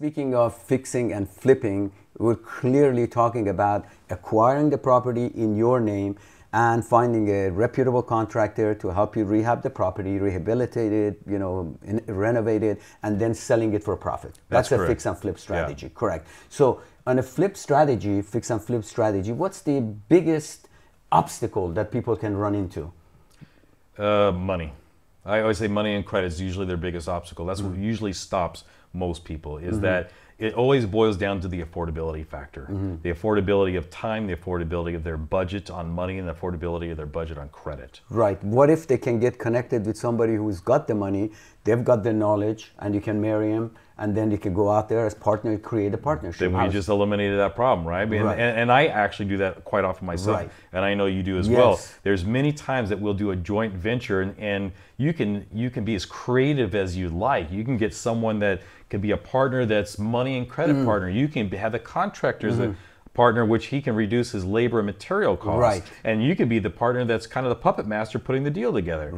speaking of fixing and flipping, we're clearly talking about acquiring the property in your name and finding a reputable contractor to help you rehab the property, rehabilitate it, renovate it, and then selling it for profit. That's a fix and flip strategy, correct. So on a flip strategy, fix and flip strategy, what's the biggest obstacle that people can run into? Money. I always say money and credit is usually their biggest obstacle. That's what usually stops most people, is that it always boils down to the affordability factor. The affordability of time, the affordability of their budget on money, and the affordability of their budget on credit. Right. What if they can get connected with somebody who's got the money, they've got the knowledge, and you can marry him, and then you can go out there as partner, create a partnership. Then we just eliminated that problem, right? And I actually do that quite often myself, and I know you do as well. There's many times that we'll do a joint venture, and you can be as creative as you like. You can get someone that can be a partner that's money and credit partner. You can have the contractor as a partner, which he can reduce his labor and material costs. And you can be the partner that's kind of the puppet master putting the deal together.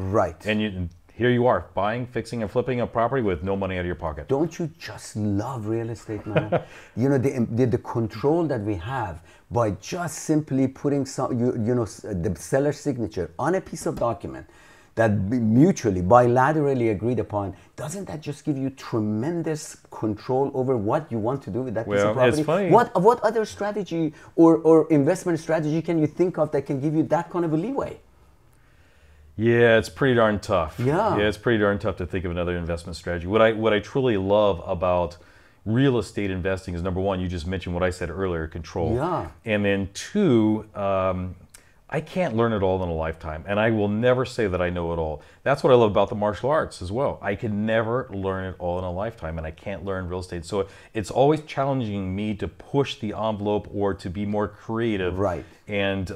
And here you are, buying, fixing, and flipping a property with no money out of your pocket. Don't you just love real estate, man? The control that we have by just simply putting the seller's signature on a piece of document that mutually, bilaterally agreed upon, doesn't that just give you tremendous control over what you want to do with that piece of property? It's funny. What other strategy or investment strategy can you think of that can give you that kind of a leeway? Yeah, it's pretty darn tough. Yeah, it's pretty darn tough to think of another investment strategy. What I truly love about real estate investing is, number one, you just mentioned what I said earlier, control. And then two, I can't learn it all in a lifetime, and I will never say that I know it all. That's what I love about the martial arts as well. I can never learn it all in a lifetime, and I can't learn real estate. So it's always challenging me to push the envelope or to be more creative, and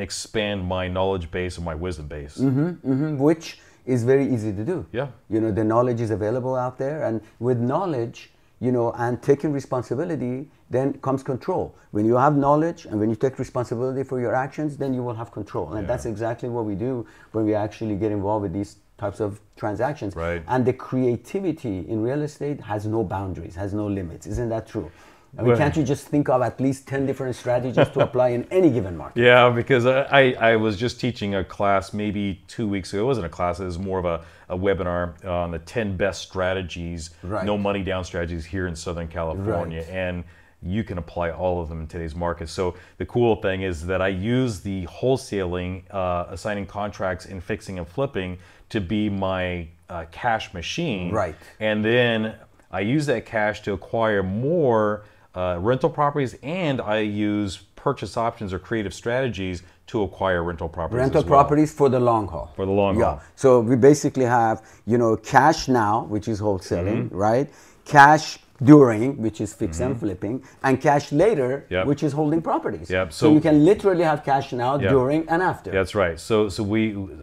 expand my knowledge base and my wisdom base. Which is very easy to do. The knowledge is available out there, and with knowledge, and taking responsibility, then comes control. When you have knowledge and when you take responsibility for your actions, then you will have control. And that's exactly what we do when we actually get involved with these types of transactions. And the creativity in real estate has no boundaries, has no limits. Isn't that true? I mean, can't you just think of at least 10 different strategies to apply in any given market? Yeah, because I was just teaching a class maybe 2 weeks ago. It wasn't a class, it was more of a webinar on the 10 best strategies, no money down strategies here in Southern California. And you can apply all of them in today's market. So the cool thing is that I use the wholesaling, assigning contracts, and fixing and flipping to be my cash machine. And then I use that cash to acquire more rental properties, and I use purchase options or creative strategies to acquire rental properties. Rental properties for the long haul. For the long haul. So we basically have, cash now, which is wholesaling, right? Cash during, which is fix and flipping, and cash later, which is holding properties. So you can literally have cash now, during, and after. That's right. So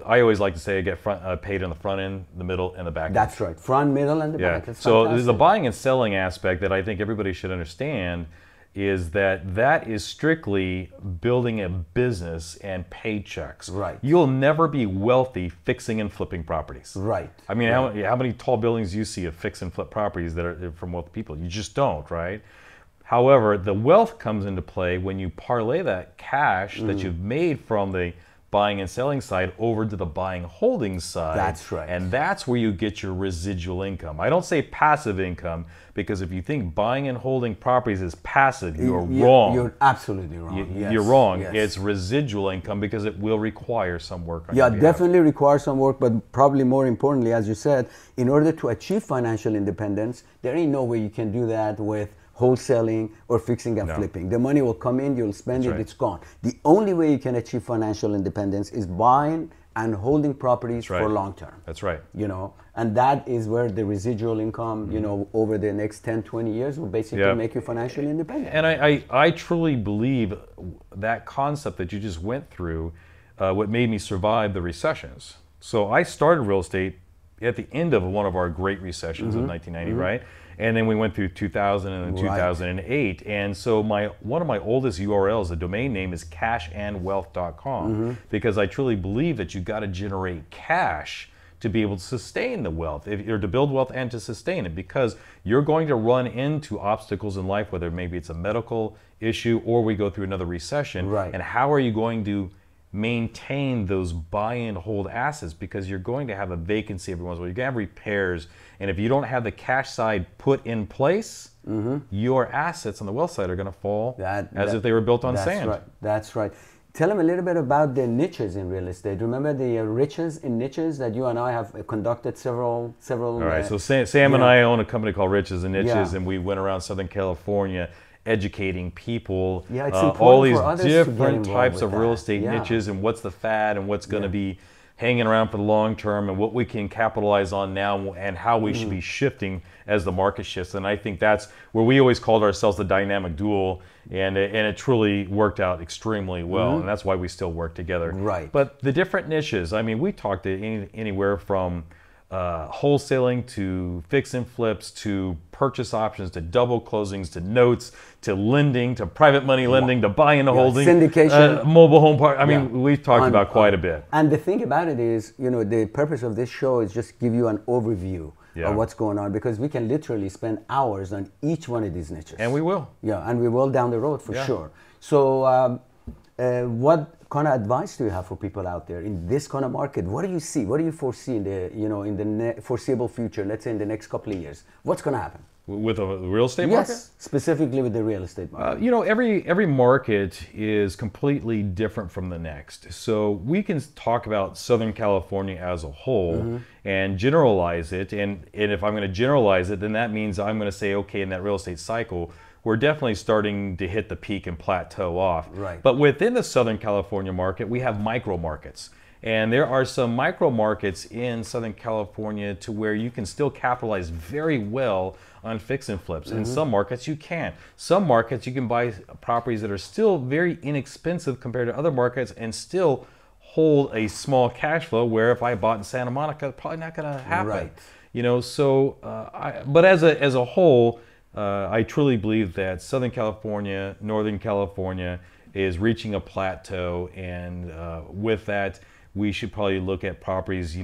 I always like to say I get paid on the front end, the middle, and the back end. That's right. Front, middle, and the back. That's so fantastic. The buying and selling aspect that I think everybody should understand is that is strictly building a business and paychecks. You'll never be wealthy fixing and flipping properties. I mean, how many tall buildings do you see of fix and flip properties that are from wealthy people? You just don't, right? However, the wealth comes into play when you parlay that cash that you've made from the buying and selling side over to the buying holding side. That's right. And that's where you get your residual income. I don't say passive income, because if you think buying and holding properties is passive, you're wrong. You're absolutely wrong. You're wrong. It's residual income, because it will require some work on your behalf. Definitely requires some work, but probably more importantly, as you said, in order to achieve financial independence, there ain't no way you can do that with wholesaling or fixing and flipping. The money will come in, you'll spend it, it's gone. The only way you can achieve financial independence is buying and holding properties for long term. That's right. And that is where the residual income, over the next 10, 20 years will basically make you financially independent. And I truly believe that concept that you just went through, what made me survive the recessions. So I started real estate at the end of one of our great recessions in 1990, right? And then we went through 2000 and 2008. And so one of my oldest URLs, the domain name, is cashandwealth.com, because I truly believe that you got to generate cash to be able to sustain the wealth, or to build wealth and to sustain it, because you're going to run into obstacles in life, whether maybe it's a medical issue or we go through another recession. Right. And how are you going to maintain those buy and hold assets? Because you're going to have a vacancy every once in a while. You're going to have repairs. And if you don't have the cash side put in place, your assets on the wealth side are going to fall as if they were built on sand. Right. That's right. Tell them a little bit about the niches in real estate. Remember the riches in niches that you and I have conducted several. All right. So Sam and I own a company called Riches and Niches, and we went around Southern California educating people. Yeah, it's important all these for others different to get types of that. real estate niches, and what's the fad, and what's going to be hanging around for the long term, and what we can capitalize on now, and how we should be shifting as the market shifts. And I think that's where we always called ourselves the dynamic duo, and it truly worked out extremely well, and that's why we still work together. Right. But the different niches, I mean, we talked to anywhere from wholesaling to fix and flips to purchase options to double closings to notes to lending to private money lending to buy and holding, syndication, mobile home park. I mean, we've talked about quite a bit. And the thing about it is, the purpose of this show is just give you an overview of what's going on, because we can literally spend hours on each one of these niches. And we will. Yeah, and we will down the road for sure. So what kind of advice do you have for people out there in this kind of market? What do you see? What do you foresee in the in the foreseeable future? Let's say in the next couple of years, what's going to happen with the real estate market? Yes, specifically with the real estate market. Every market is completely different from the next. So we can talk about Southern California as a whole and generalize it. And if I'm going to generalize it, then that means I'm going to say, okay, in that real estate cycle, we're definitely starting to hit the peak and plateau off. Right. But within the Southern California market, we have micro markets. And there are some micro markets in Southern California to where you can still capitalize very well on fix and flips. In some markets you can't. Some markets you can buy properties that are still very inexpensive compared to other markets and still hold a small cash flow, where if I bought in Santa Monica, it's probably not going to happen. Right. But as a whole, I truly believe that Southern California, Northern California is reaching a plateau, and with that, we should probably look at properties,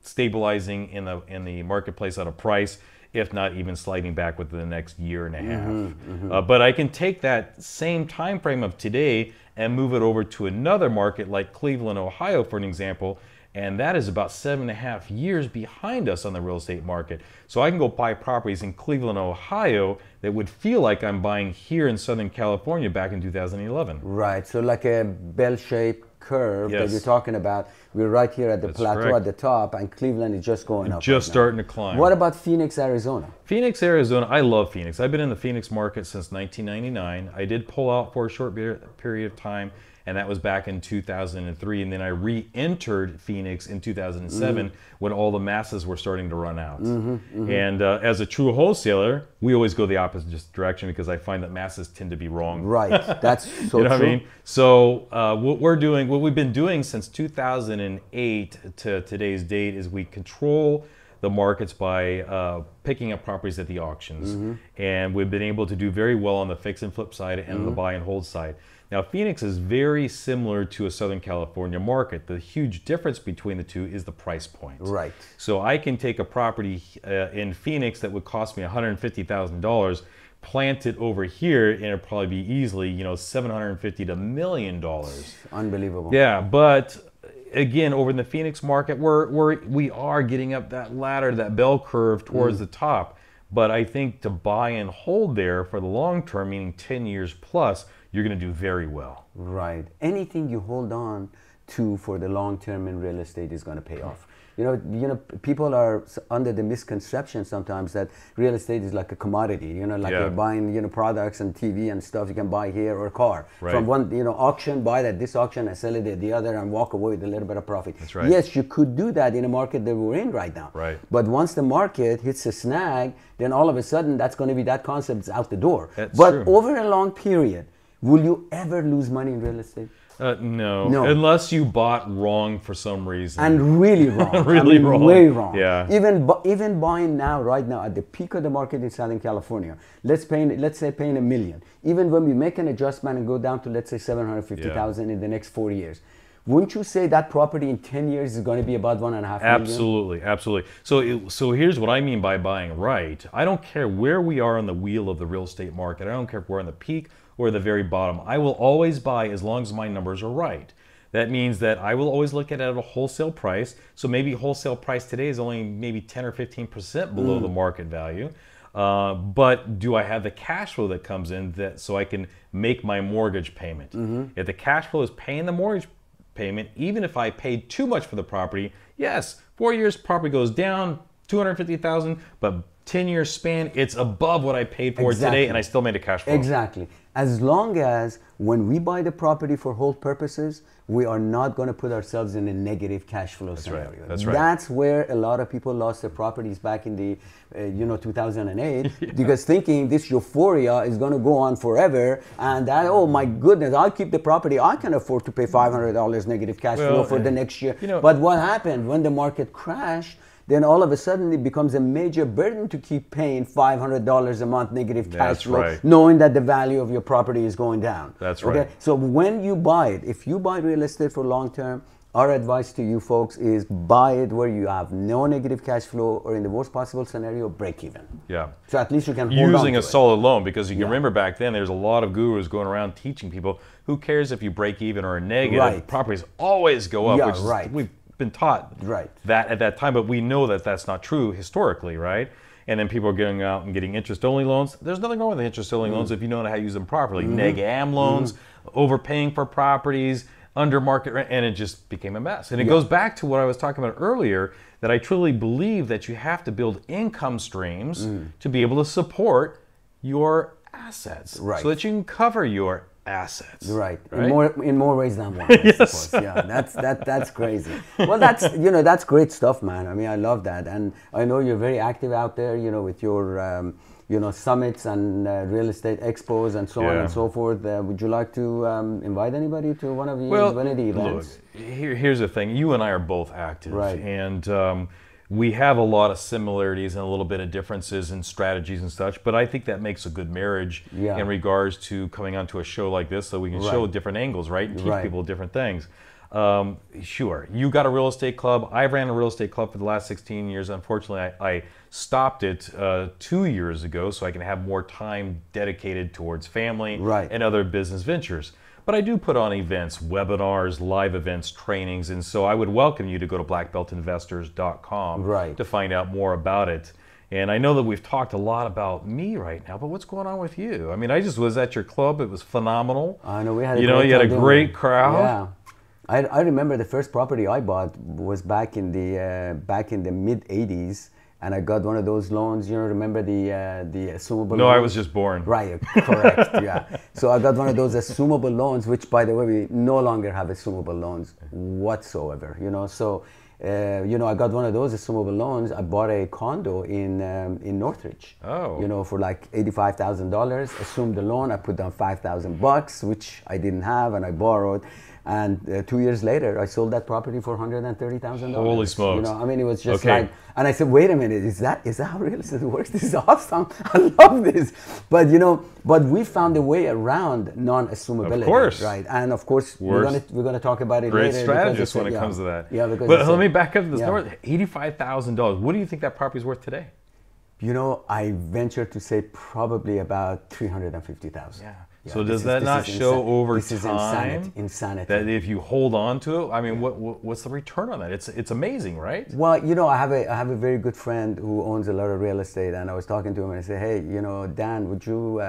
stabilizing in the marketplace at a price, if not even sliding back within the next year and a half. But I can take that same time frame of today and move it over to another market like Cleveland, Ohio, for an example. And that is about 7.5 years behind us on the real estate market. So I can go buy properties in Cleveland, Ohio that would feel like I'm buying here in Southern California back in 2011. Right, so like a bell-shaped curve that you're talking about. We're right here at the plateau at the top, and Cleveland is just going up. Just starting to climb. What about Phoenix, Arizona? Phoenix, Arizona, I love Phoenix. I've been in the Phoenix market since 1999. I did pull out for a short period of time, and that was back in 2003. And then I re-entered Phoenix in 2007 when all the masses were starting to run out. And as a true wholesaler, we always go the opposite direction, because I find that masses tend to be wrong. Right, that's so you know true. What I mean? So what we've been doing since 2008 to today's date is we control the markets by picking up properties at the auctions. And we've been able to do very well on the fix and flip side and the buy and hold side. Now, Phoenix is very similar to a Southern California market. The huge difference between the two is the price point. Right. So I can take a property in Phoenix that would cost me $150,000, plant it over here, and it'll probably be easily, $750,000 to $1 million. Unbelievable. Yeah, but again, over in the Phoenix market, we are getting up that ladder, that bell curve towards the top. But I think to buy and hold there for the long term, meaning 10 years plus, you're going to do very well. Right. Anything you hold on to for the long term in real estate is going to pay off. People are under the misconception sometimes that real estate is like a commodity. You're buying products and TV and stuff you can buy here, or a car from one auction, buy it at this auction and sell it at the other and walk away with a little bit of profit. That's right. Yes, you could do that in a market that we're in right now. Right. But once the market hits a snag, then all of a sudden that concept's out the door. That's but true. Over a long period, will you ever lose money in real estate? No, unless you bought wrong for some reason. And really wrong. Wrong. Way wrong. Yeah. Even buying right now at the peak of the market in Southern California, let's say paying $1 million. Even when we make an adjustment and go down to, let's say, $750,000 in the next 4 years, wouldn't you say that property in 10 years is going to be about 1.5 million? Absolutely, absolutely. So here's what I mean by buying right. I don't care where we are on the wheel of the real estate market. I don't care if we're on the peak or the very bottom. I will always buy as long as my numbers are right. That means that I will always look at it at a wholesale price. So maybe wholesale price today is only maybe 10 or 15% below the market value. But do I have the cash flow that comes in so I can make my mortgage payment? If the cash flow is paying the mortgage payment, even if I paid too much for the property, yes, 4 years property goes down $250,000, but 10-year span, it's above what I paid for it today, and I still made a cash flow. Exactly. As long as when we buy the property for hold purposes, we are not going to put ourselves in a negative cash flow scenario. Right. That's right. That's where a lot of people lost their properties back in the 2008 because thinking this euphoria is going to go on forever, and that, oh my goodness, I'll keep the property. I can afford to pay $500 negative cash flow for the next year. But what happened when the market crashed? Then all of a sudden it becomes a major burden to keep paying $500 a month negative cash flow, knowing that the value of your property is going down. That's right. So when you buy it, if you buy real estate for long term, our advice to you folks is buy it where you have no negative cash flow, or in the worst possible scenario, break even. Yeah. So at least you can hold on to using a it. solid loan, because you can remember back then there's a lot of gurus going around teaching people, who cares if you break even or a negative? Properties always go up, which is, we've been taught that at that time, but we know that that's not true historically, right? And then people are going out and getting interest-only loans. There's nothing wrong with the interest-only loans if you know how to use them properly. Neg-am loans, overpaying for properties, under market rent, and it just became a mess. And it goes back to what I was talking about earlier, that I truly believe that you have to build income streams to be able to support your assets, so that you can cover your assets. Right. In more ways than one, I suppose. Yeah, that's crazy. Well, that's great stuff, man. I mean, I love that, and I know you're very active out there, with your summits and real estate expos and so on and so forth. Would you like to invite anybody to one of the events? Look, here's the thing. You and I are both active, and we have a lot of similarities and a little bit of differences in strategies and such, but I think that makes a good marriage in regards to coming onto a show like this, so we can show different angles, and teach people different things. Sure, you got a real estate club. I ran a real estate club for the last 16 years. Unfortunately, I stopped it 2 years ago so I can have more time dedicated towards family and other business ventures. But I do put on events, webinars, live events, trainings, and so I would welcome you to go to blackbeltinvestors.com to find out more about it. And I know that we've talked a lot about me right now, but what's going on with you? I mean, I just was at your club. It was phenomenal. I know, we had you had a great crowd. Yeah. I remember the first property I bought was back in the mid '80s, and I got one of those loans. Remember the assumable? No, loans? I was just born. Right, correct. Yeah. So I got one of those assumable loans, which, by the way, we no longer have assumable loans whatsoever. So I got one of those assumable loans. I bought a condo in Northridge. Oh. For like $85,000. Assumed the loan. I put down $5,000, which I didn't have, and I borrowed. And 2 years later, I sold that property for $130,000. Holy smokes! I mean, it was just like, and I said, "Wait a minute, is that how real estate works? This is awesome! I love this." But but we found a way around non-assumability, of course, right? And of course, we're gonna talk about it later. Great strategist when it comes to that. Yeah, because. But let me back up to this number: $85,000. What do you think that property is worth today? I venture to say probably about $350,000. Yeah. So does that not show over time insanity that if you hold on to it, I mean, what's the return on that? It's amazing, right? Well, I have a very good friend who owns a lot of real estate, and I was talking to him and I said, "Hey, Dan, would you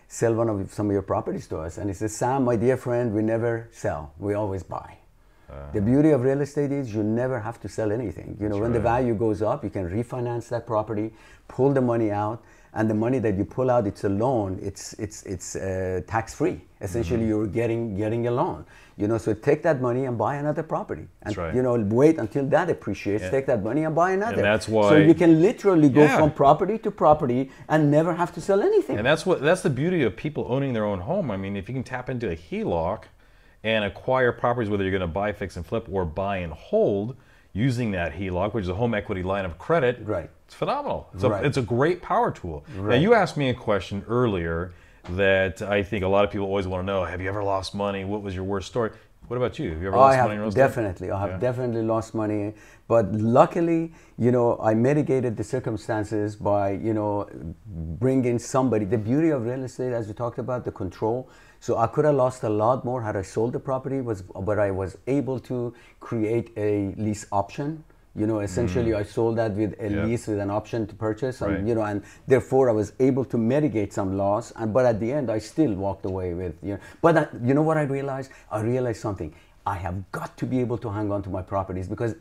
sell some of your properties to us?" And he says, "Sam, my dear friend, we never sell. We always buy." The beauty of real estate is you never have to sell anything. When the value goes up, you can refinance that property, pull the money out, and the money that you pull out, it's a loan. It's tax-free. Essentially, you're getting a loan. So take that money and buy another property, and wait until that appreciates. Take that money and buy another. And that's why. So you can literally go from property to property and never have to sell anything. And that's the beauty of people owning their own home. I mean, if you can tap into a HELOC and acquire properties, whether you're going to buy, fix, and flip, or buy and hold, using that HELOC, which is a home equity line of credit, it's phenomenal. It's a great power tool. Now, you asked me a question earlier that I think a lot of people always want to know: have you ever lost money? What was your worst story? What about you? Have you ever lost money in real estate? Definitely. I have definitely lost money. But luckily, you know, I mitigated the circumstances by, you know, bringing somebody. The beauty of real estate, as we talked about, the control. So I could have lost a lot more had I sold the property, but I was able to create a lease option. You know, essentially I sold that with a lease with an option to purchase, and, you know, and therefore I was able to mitigate some loss. But at the end, I still walked away with, you know. But you know what I realized? I realized something. I have got to be able to hang on to my properties, because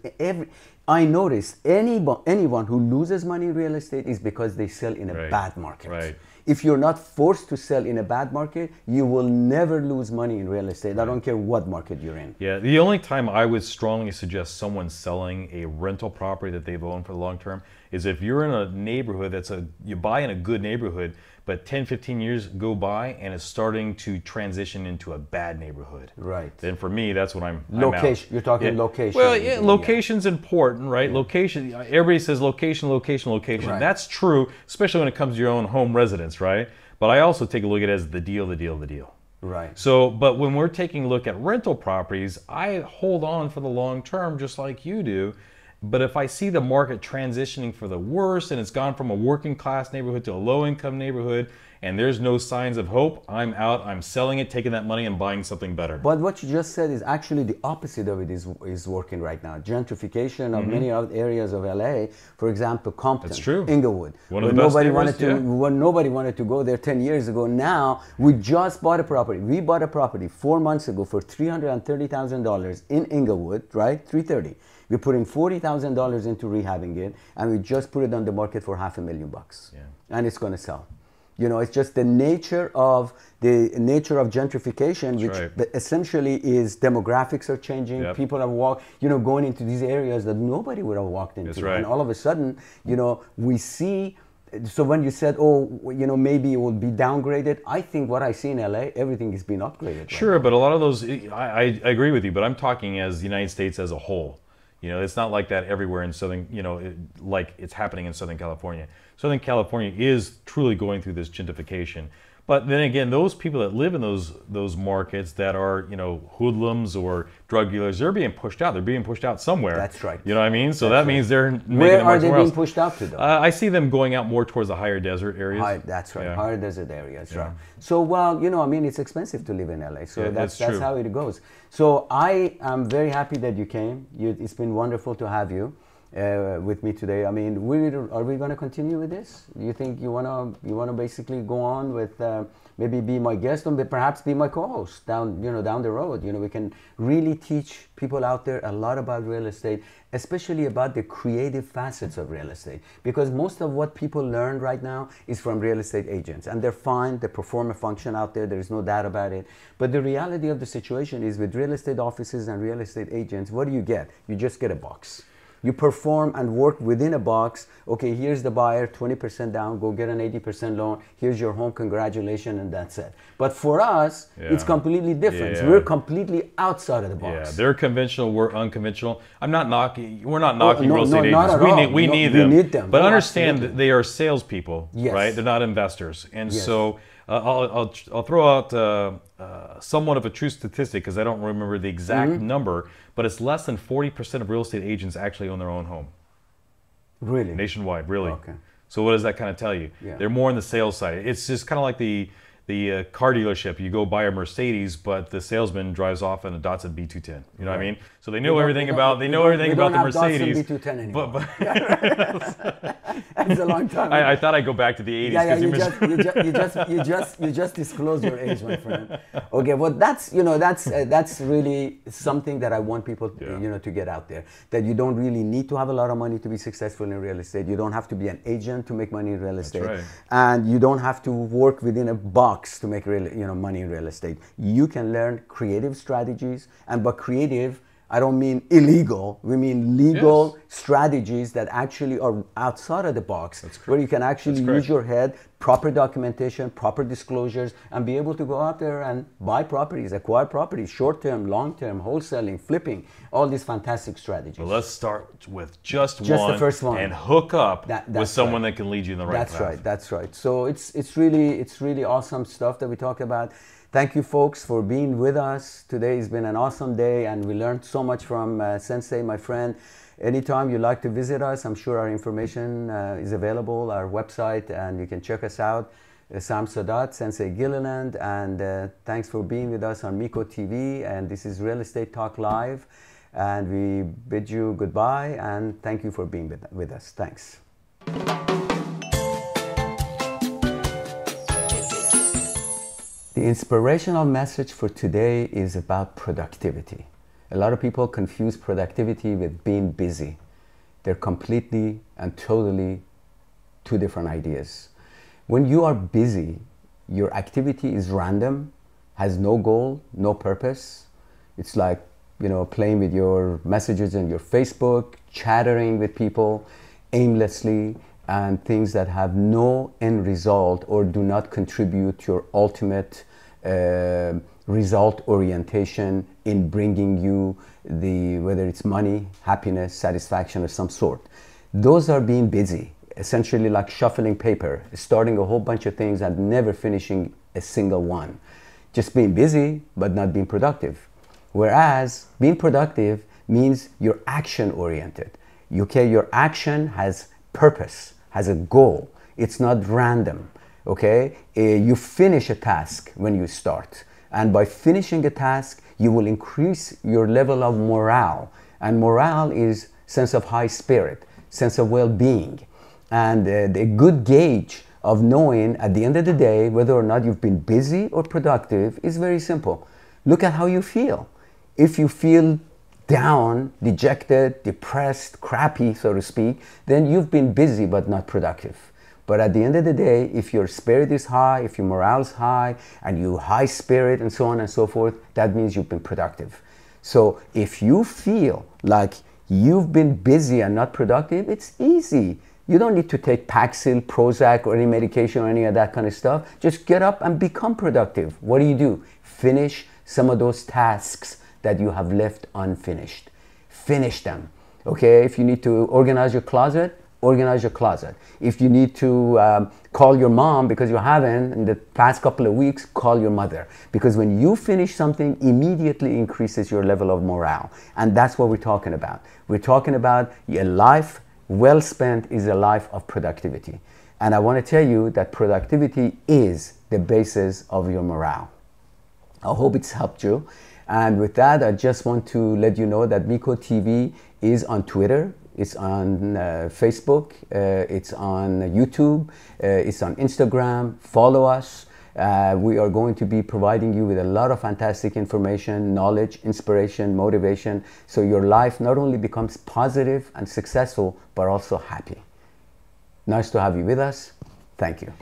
I noticed anyone who loses money in real estate is because they sell in a bad market. Right. If you're not forced to sell in a bad market, you will never lose money in real estate. I don't care what market you're in. Yeah, the only time I would strongly suggest someone selling a rental property that they've owned for the long term is if you're in a neighborhood you buy in a good neighborhood, but 10, 15 years go by and it's starting to transition into a bad neighborhood. Right. Then for me, that's when I'm location. I'm out. You're talking location. Well, yeah, location's important, right? Yeah. Location. Everybody says location, location, location. Right. That's true, especially when it comes to your own home residence, right? But I also take a look at it as the deal, the deal, the deal. Right. So, but when we're taking a look at rental properties, I hold on for the long term, just like you do. But if I see the market transitioning for the worse and it's gone from a working class neighborhood to a low income neighborhood and there's no signs of hope, I'm out, I'm selling it, taking that money and buying something better. But what you just said is actually the opposite of it is working right now. Gentrification of many other areas of LA, for example, Compton, that's true. Inglewood. One of the best when nobody wanted to go there 10 years ago. Now, we just bought a property. We bought a property 4 months ago for $330,000 in Inglewood, right? $330,000. We're putting $40,000 into rehabbing it, and we just put it on the market for $500,000. Yeah. And it's going to sell. You know, it's just the nature of gentrification, which essentially is demographics are changing. Yep. People are going into these areas that nobody would have walked into. That's right. And all of a sudden, you know, we see. So when you said, oh, you know, maybe it will be downgraded, I think what I see in LA, everything is being upgraded. Sure, but a lot of those, I agree with you, but I'm talking as the United States as a whole. You know, it's not like that everywhere in Southern, you know, like it's happening in Southern California. Southern California is truly going through this gentrification. But then again, those people that live in those markets that are, you know, hoodlums or drug dealers, they're being pushed out. They're being pushed out somewhere. That's right. You know what I mean? So that means they're making Where are they being pushed out to, though? I see them going out more towards the higher desert areas. That's right. Yeah. Higher desert areas, right. So, well, you know, I mean, it's expensive to live in LA. So that's how it goes. So I am very happy that you came. It's been wonderful to have you with me today. I mean, are we going to continue with this? You think you wanna basically go on with maybe be my guest and perhaps be my co-host down the road? You know, we can really teach people out there a lot about real estate, especially about the creative facets of real estate, because most of what people learn right now is from real estate agents, and they're fine, they perform a function out there, there's no doubt about it. But the reality of the situation is with real estate offices and real estate agents, what do? You just get a box. You perform and work within a box. Okay, here's the buyer, 20% down, go get an 80% loan. Here's your home, congratulations, and that's it. But for us, it's completely different. So we're completely outside of the box. Yeah, they're conventional, we're unconventional. We're not knocking real estate agents. We need them. But understand that they are salespeople, right? They're not investors. And so I'll throw out somewhat of a true statistic because I don't remember the exact number, but it's less than 40% of real estate agents actually own their own home. Really? Nationwide, really. Okay. So what does that kind of tell you? Yeah. They're more on the sales side. It's just kind of like the car dealership. You go buy a Mercedes, but the salesman drives off in a Datsun B210. You know what I mean? So they know everything about the Mercedes. Datsun B210 anymore. But that's a long time. I thought I'd go back to the 80s. You just disclosed your age, my friend. Okay, well that's really something that I want people to get out there. That you don't really need to have a lot of money to be successful in real estate. You don't have to be an agent to make money in real estate, and you don't have to work within a box to make money in real estate. You can learn creative strategies, and by creative, I don't mean illegal. We mean legal strategies that actually are outside of the box, where you can actually use your head, proper documentation, proper disclosures, and be able to go out there and buy properties, acquire properties, short-term, long-term, wholesaling, flipping, all these fantastic strategies. Well, let's start with just the first one, and hook up with someone that can lead you in the right path. That's right. So it's really awesome stuff that we talk about. Thank you, folks, for being with us. Today has been an awesome day, and we learned so much from Sensei, my friend. Anytime you'd like to visit us, I'm sure our information is available, our website, and you can check us out. Sam Sadat, Sensei Gilliland, and thanks for being with us on MeCo TV. And this is Real Estate Talk Live, and we bid you goodbye, and thank you for being with us. Thanks. The inspirational message for today is about productivity. A lot of people confuse productivity with being busy. They're completely and totally two different ideas. When you are busy, your activity is random, has no goal, no purpose. It's like, playing with your messages in your Facebook, chattering with people aimlessly, and things that have no end result or do not contribute to your ultimate result orientation in bringing you whether it's money, happiness, satisfaction of some sort. Those are being busy, essentially like shuffling paper, starting a whole bunch of things and never finishing a single one. Just being busy, but not being productive. Whereas being productive means you're action oriented. Okay, your action has purpose, has a goal. It's not random. Okay, you finish a task when you start, and by finishing a task you will increase your level of morale, and morale is sense of high spirit, sense of well-being, and the good gauge of knowing at the end of the day whether or not you've been busy or productive is very simple. Look at how you feel. If you feel down, dejected, depressed, crappy, so to speak, then you've been busy but not productive. But at the end of the day, if your spirit is high, if your morale is high, and you high spirit and so on and so forth, that means you've been productive. So if you feel like you've been busy and not productive, it's easy. You don't need to take Paxil, Prozac, or any medication or any of that kind of stuff. Just get up and become productive. What do? Finish some of those tasks that you have left unfinished. Finish them. Okay, if you need to organize your closet, organize your closet. If you need to call your mom because you haven't in the past couple of weeks, call your mother. Because when you finish something, immediately increases your level of morale. And that's what we're talking about. We're talking about a life well spent is a life of productivity. And I want to tell you that productivity is the basis of your morale. I hope it's helped you. And with that, I just want to let you know that MeCo TV is on Twitter. It's on Facebook, it's on YouTube, it's on Instagram. Follow us. We are going to be providing you with a lot of fantastic information, knowledge, inspiration, motivation, so your life not only becomes positive and successful, but also happy. Nice to have you with us. Thank you.